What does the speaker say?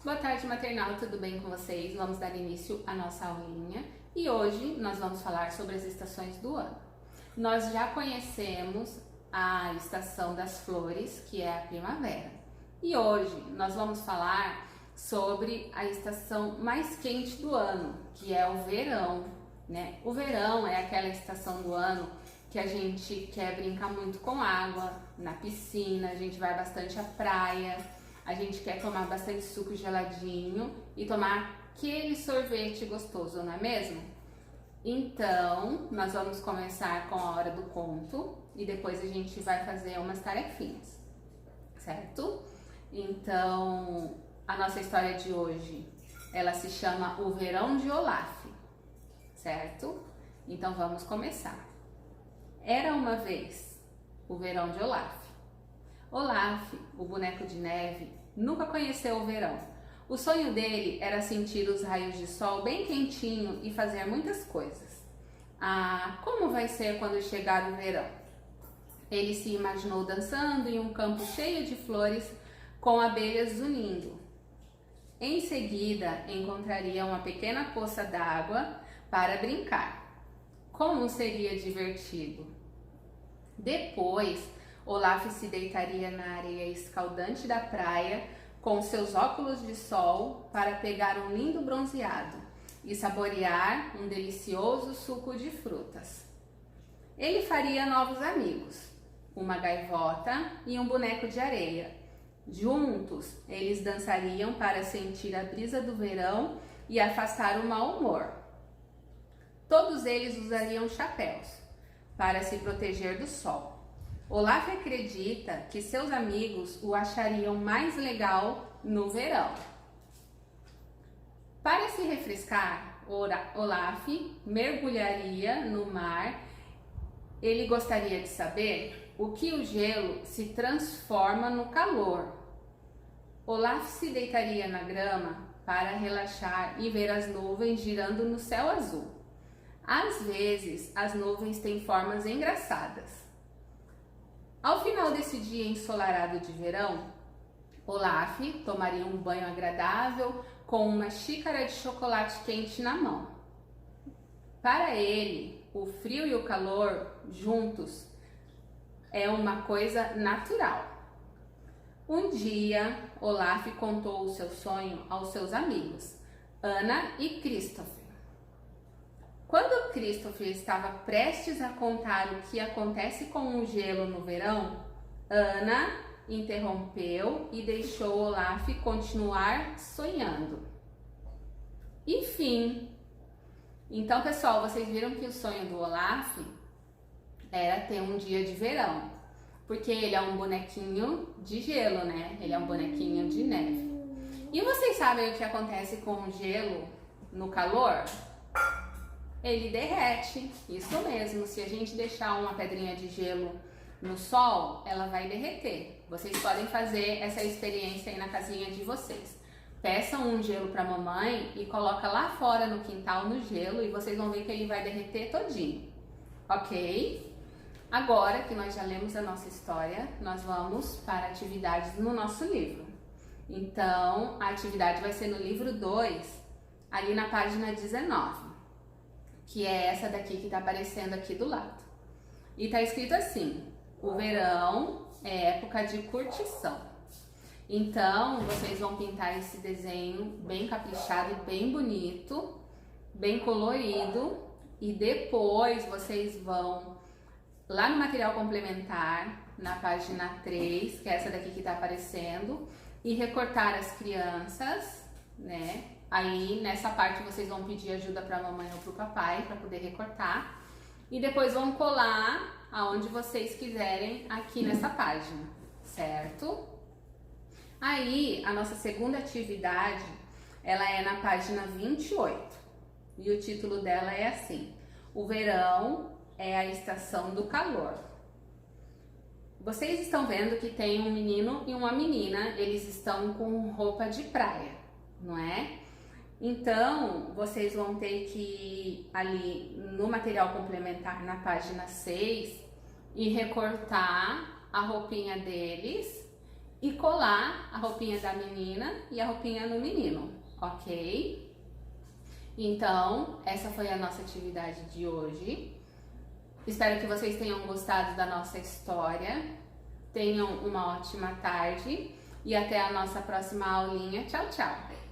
Boa tarde, maternal, tudo bem com vocês? Vamos dar início à nossa aulinha e hoje nós vamos falar sobre as estações do ano. Nós já conhecemos a estação das flores, que é a primavera, e hoje nós vamos falar sobre a estação mais quente do ano, que é o verão, né? O verão é aquela estação do ano que a gente quer brincar muito com água, na piscina, a gente vai bastante à praia, a gente quer tomar bastante suco geladinho e tomar aquele sorvete gostoso, não é mesmo? Então, nós vamos começar com a hora do conto e depois a gente vai fazer umas tarefinhas, certo? Então, a nossa história de hoje, ela se chama O Verão de Olaf, certo? Então, vamos começar. Era uma vez o verão de Olaf. Olaf, o boneco de neve, nunca conheceu o verão. O sonho dele era sentir os raios de sol bem quentinho e fazer muitas coisas. Ah, como vai ser quando chegar o verão? Ele se imaginou dançando em um campo cheio de flores com abelhas zunindo. Em seguida, encontraria uma pequena poça d'água para brincar. Como seria divertido! Depois, Olaf se deitaria na areia escaldante da praia com seus óculos de sol para pegar um lindo bronzeado e saborear um delicioso suco de frutas. Ele faria novos amigos, uma gaivota e um boneco de areia. Juntos, eles dançariam para sentir a brisa do verão e afastar o mau humor. Todos eles usariam chapéus para se proteger do sol. Olaf acredita que seus amigos o achariam mais legal no verão. Para se refrescar, Olaf mergulharia no mar. Ele gostaria de saber o que o gelo se transforma no calor. Olaf se deitaria na grama para relaxar e ver as nuvens girando no céu azul. Às vezes, as nuvens têm formas engraçadas. Ao final desse dia ensolarado de verão, Olaf tomaria um banho agradável com uma xícara de chocolate quente na mão. Para ele, o frio e o calor juntos é uma coisa natural. Um dia, Olaf contou o seu sonho aos seus amigos, Anna e Christopher. Quando Christopher estava prestes a contar o que acontece com o gelo no verão, Anna interrompeu e deixou Olaf continuar sonhando. Enfim, então pessoal, vocês viram que o sonho do Olaf era ter um dia de verão, porque ele é um bonequinho de gelo, né? Ele é um bonequinho de neve. E vocês sabem o que acontece com o gelo no calor? Ele derrete, isso mesmo, se a gente deixar uma pedrinha de gelo no sol, ela vai derreter. Vocês podem fazer essa experiência aí na casinha de vocês. Peçam um gelo para a mamãe e coloca lá fora no quintal no gelo e vocês vão ver que ele vai derreter todinho, ok? Agora que nós já lemos a nossa história, nós vamos para atividades no nosso livro. Então, a atividade vai ser no livro 2, ali na página 19. Que é essa daqui que tá aparecendo aqui do lado. E tá escrito assim: o verão é época de curtição. Então, vocês vão pintar esse desenho bem caprichado e bem bonito, bem colorido, e depois vocês vão lá no material complementar, na página 3, que é essa daqui que tá aparecendo, e recortar as crianças, né? Aí, nessa parte, vocês vão pedir ajuda para a mamãe ou para o papai para poder recortar. E depois vão colar aonde vocês quiserem aqui nessa página, certo? Aí, a nossa segunda atividade, ela é na página 28. E o título dela é assim: O verão é a estação do calor. Vocês estão vendo que tem um menino e uma menina, eles estão com roupa de praia, não é? Então, vocês vão ter que ir ali no material complementar na página 6 e recortar a roupinha deles e colar a roupinha da menina e a roupinha no menino, ok? Então, essa foi a nossa atividade de hoje. Espero que vocês tenham gostado da nossa história. Tenham uma ótima tarde e até a nossa próxima aulinha. Tchau, tchau!